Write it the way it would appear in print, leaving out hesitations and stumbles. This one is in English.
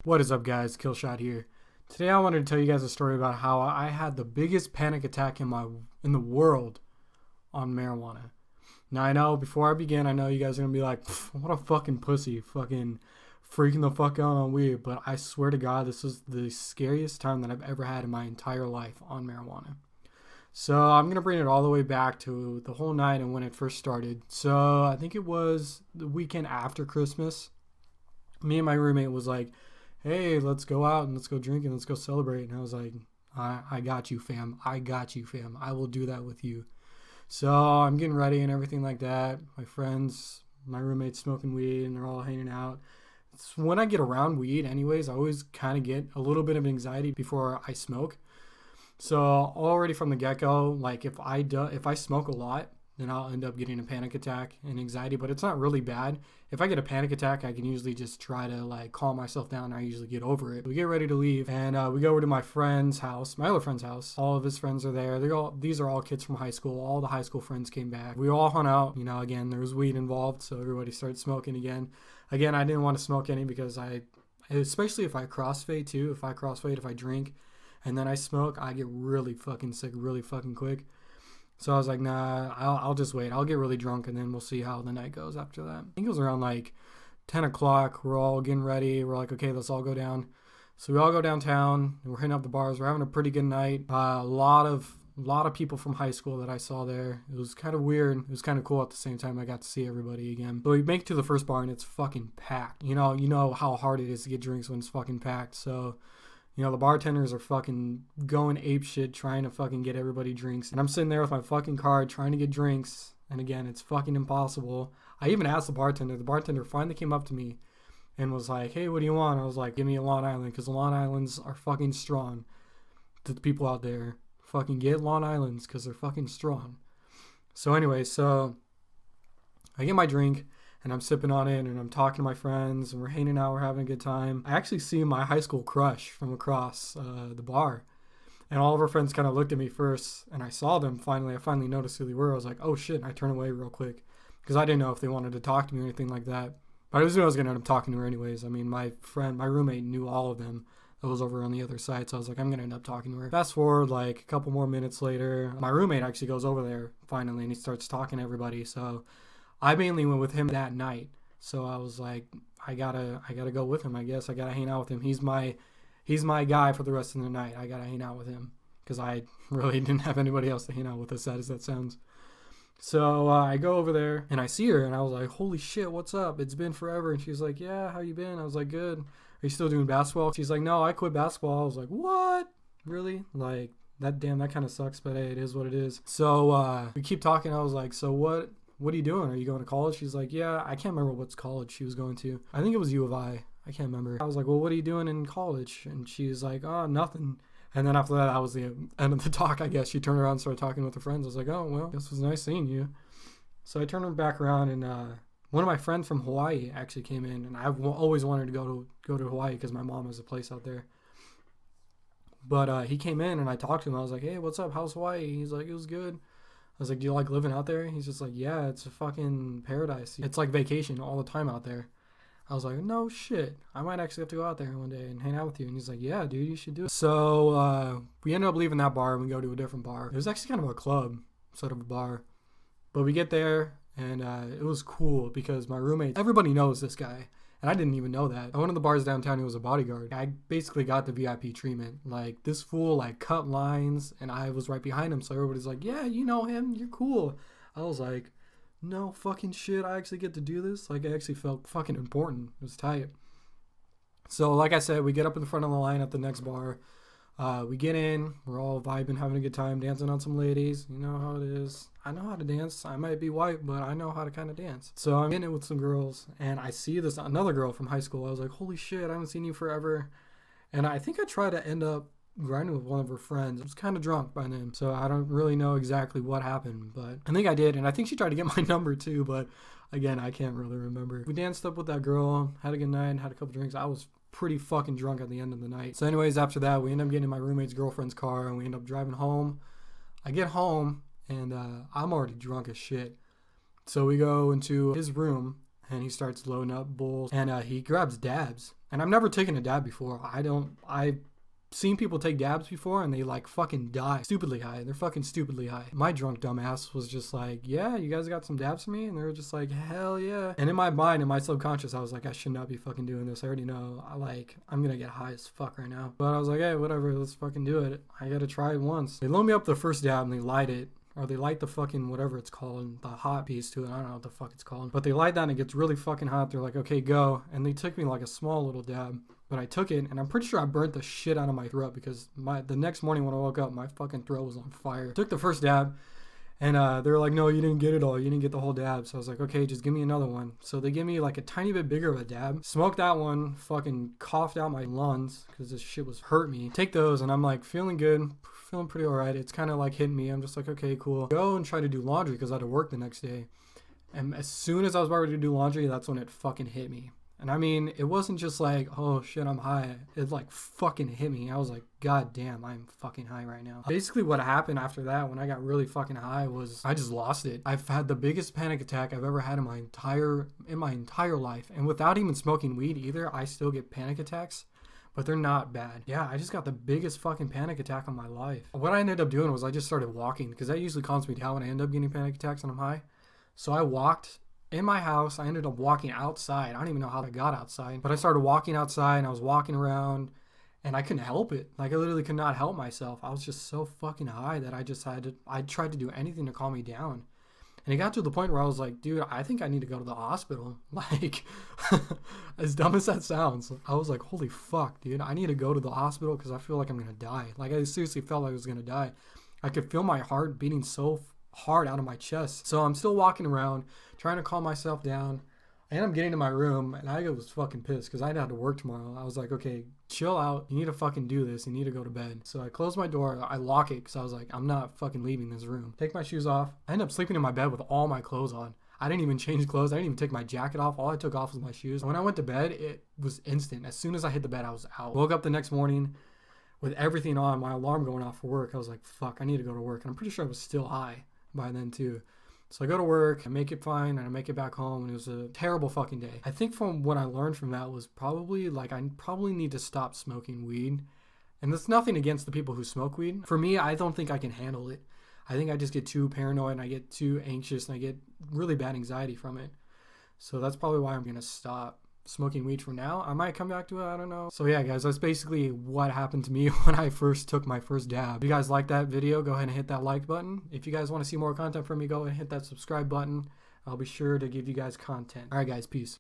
What is up, guys? Killshot here. Today I wanted to tell you guys a story about how I had the biggest panic attack in the world on marijuana. Now I know before I begin, I know you guys are gonna be like, "What a fucking pussy, fucking freaking the fuck out on weed." But I swear to God, this was the scariest time that I've ever had in my entire life on marijuana. So I'm gonna bring it all the way back to the whole night and when it first started. So I think it was the weekend after Christmas. Me and my roommate was like, "Hey, let's go out and let's go drink and let's go celebrate." And I was like, I got you, fam. I got you, fam. I will do that with you. So I'm getting ready and everything like that. My friends, my roommate's smoking weed and they're all hanging out. It's when I get around weed anyways, I always kind of get a little bit of anxiety before I smoke. So already from the get-go, like if I smoke a lot, then I'll end up getting a panic attack and anxiety, but it's not really bad. If I get a panic attack, I can usually just try to like calm myself down and I usually get over it. We get ready to leave and we go over to my friend's house, my other friend's house. All of his friends are there. These are all kids from high school. All the high school friends came back. We all hung out, again, there was weed involved. So everybody started smoking again. Again, I didn't want to smoke any because especially if I crossfade too, if I drink and then I smoke, I get really fucking sick really fucking quick. So I was like, nah, I'll just wait. I'll get really drunk and then we'll see how the night goes after that. I think it was around like 10 o'clock. We're all getting ready. We're like, okay, let's all go down. So we all go downtown. We're hitting up the bars. We're having a pretty good night. A lot of people from high school that I saw there. It was kind of weird. It was kind of cool at the same time. I got to see everybody again. So we make it to the first bar and it's fucking packed. You know how hard it is to get drinks when it's fucking packed. So the bartenders are fucking going ape shit trying to fucking get everybody drinks. And I'm sitting there with my fucking card trying to get drinks. And again, it's fucking impossible. I even asked the bartender. The bartender finally came up to me and was like, "Hey, what do you want?" I was like, "Give me a Long Island," because the Long Islands are fucking strong. To the people out there, fucking get Long Islands because they're fucking strong. So anyway, so I get my drink. And I'm sipping on it and I'm talking to my friends and we're hanging out, we're having a good time. I actually see my high school crush from across the bar. And all of our friends kind of looked at me first and I saw them finally. I finally noticed who they were. I was like, oh shit. And I turned away real quick because I didn't know if they wanted to talk to me or anything like that. But I just knew I was going to end up talking to her anyways. I mean, my roommate knew all of them that was over on the other side. So I was like, I'm going to end up talking to her. Fast forward like a couple more minutes later, my roommate actually goes over there finally and he starts talking to everybody. So I mainly went with him that night. So I was like, I gotta go with him, I guess. I gotta hang out with him. He's my guy for the rest of the night. I gotta hang out with him because I really didn't have anybody else to hang out with, as sad as that sounds. So I go over there and I see her and I was like, holy shit, what's up? It's been forever. And she's like, yeah, how you been? I was like, good. Are you still doing basketball? She's like, no, I quit basketball. I was like, what? Really? Like, that kind of sucks, but hey, it is what it is. So we keep talking. I was like, so what are you doing? Are you going to college? She's like, yeah, I can't remember what's college she was going to. I think it was U of I. I can't remember. I was like, well, what are you doing in college? And she's like, oh, nothing. And then after that was the end of the talk, I guess. She turned around and started talking with her friends. I was like, oh, well, this was nice seeing you. So I turned her back around and one of my friends from Hawaii actually came in. And I've always wanted to go to Hawaii because my mom has a place out there. But he came in and I talked to him. I was like, hey, what's up? How's Hawaii? He's like, it was good. I was like, do you like living out there? He's just like, yeah, it's a fucking paradise. It's like vacation all the time out there. I was like, no shit. I might actually have to go out there one day and hang out with you. And he's like, yeah, dude, you should do it. So we ended up leaving that bar and we go to a different bar. It was actually kind of a club instead of a bar. But we get there and it was cool because my roommate, everybody knows this guy. And I didn't even know that. At one of the bars downtown, he was a bodyguard. I basically got the VIP treatment. Like, this fool, like, cut lines, and I was right behind him. So everybody's like, yeah, you know him. You're cool. I was like, no fucking shit. I actually get to do this? Like, I actually felt fucking important. It was tight. So, like I said, we get up in the front of the line at the next bar. We get in. We're all vibing, having a good time, dancing on some ladies. You know how it is. I know how to dance. I might be white, but I know how to kind of dance. So I'm getting it with some girls, and I see another girl from high school. I was like, holy shit, I haven't seen you forever. And I think I tried to end up grinding with one of her friends. I was kind of drunk by then, so I don't really know exactly what happened, but I think I did. And I think she tried to get my number too, but again, I can't really remember. We danced up with that girl, had a good night, had a couple drinks. I was pretty fucking drunk at the end of the night. So anyways, after that, we end up getting in my roommate's girlfriend's car and we end up driving home. I get home and I'm already drunk as shit. So we go into his room and he starts loading up bowls and he grabs dabs. And I've never taken a dab before. I've seen people take dabs before and they like fucking die. Stupidly high. They're fucking stupidly high. My drunk dumbass was just like, yeah, you guys got some dabs for me? And they were just like, hell yeah. And in my mind, in my subconscious, I was like, I should not be fucking doing this. I already know. I'm gonna get high as fuck right now. But I was like, hey, whatever, let's fucking do it. I gotta try it once. They load me up the first dab and they light it. Or they light the fucking whatever it's called, the hot piece to it. I don't know what the fuck it's called. But they light that and it gets really fucking hot. They're like, okay, go. And they took me like a small little dab. But I took it and I'm pretty sure I burnt the shit out of my throat because the next morning when I woke up, my fucking throat was on fire. Took the first dab and they were like, no, you didn't get it all. You didn't get the whole dab. So I was like, okay, just give me another one. So they give me like a tiny bit bigger of a dab. Smoked that one, fucking coughed out my lungs because this shit was hurt me. Take those and I'm like feeling good. Feeling pretty alright. It's kind of like hitting me. I'm just like, okay, cool. Go and try to do laundry because I had to work the next day. And as soon as I was about to do laundry, that's when it fucking hit me. And I mean, it wasn't just like, oh shit, I'm high. It like fucking hit me. I was like, god damn, I'm fucking high right now. Basically what happened after that when I got really fucking high was I just lost it. I've had the biggest panic attack I've ever had in my entire life. And without even smoking weed either, I still get panic attacks. But they're not bad. Yeah, I just got the biggest fucking panic attack of my life. What I ended up doing was I just started walking because that usually calms me down when I end up getting panic attacks when I'm high. So I walked in my house. I ended up walking outside. I don't even know how I got outside. But I started walking outside and I was walking around and I couldn't help it. Like I literally could not help myself. I was just so fucking high that I tried to do anything to calm me down. And it got to the point where I was like, dude, I think I need to go to the hospital. Like, as dumb as that sounds, I was like, holy fuck, dude, I need to go to the hospital because I feel like I'm going to die. Like, I seriously felt like I was going to die. I could feel my heart beating so hard out of my chest. So I'm still walking around, trying to calm myself down. And I'm getting to my room, and I was fucking pissed because I had to work tomorrow. I was like, okay, chill out. You need to fucking do this. You need to go to bed. So I close my door. I lock it because I was like, I'm not fucking leaving this room. Take my shoes off. I end up sleeping in my bed with all my clothes on. I didn't even change clothes. I didn't even take my jacket off. All I took off was my shoes. When I went to bed, it was instant. As soon as I hit the bed, I was out. Woke up the next morning with everything on, my alarm going off for work. I was like, fuck, I need to go to work. And I'm pretty sure I was still high by then too. So I go to work, I make it fine, and I make it back home, and it was a terrible fucking day. I think from what I learned from that was probably, like, I probably need to stop smoking weed. And that's nothing against the people who smoke weed. For me, I don't think I can handle it. I think I just get too paranoid, and I get too anxious, and I get really bad anxiety from it. So that's probably why I'm going to stop smoking weed for now. I might come back to it, I don't know. So yeah, guys, that's basically what happened to me when I first took my first dab. If you guys like that video, go ahead and hit that like button. If you guys want to see more content from me, go ahead and hit that subscribe button. I'll be sure to give you guys content. All right, guys, peace.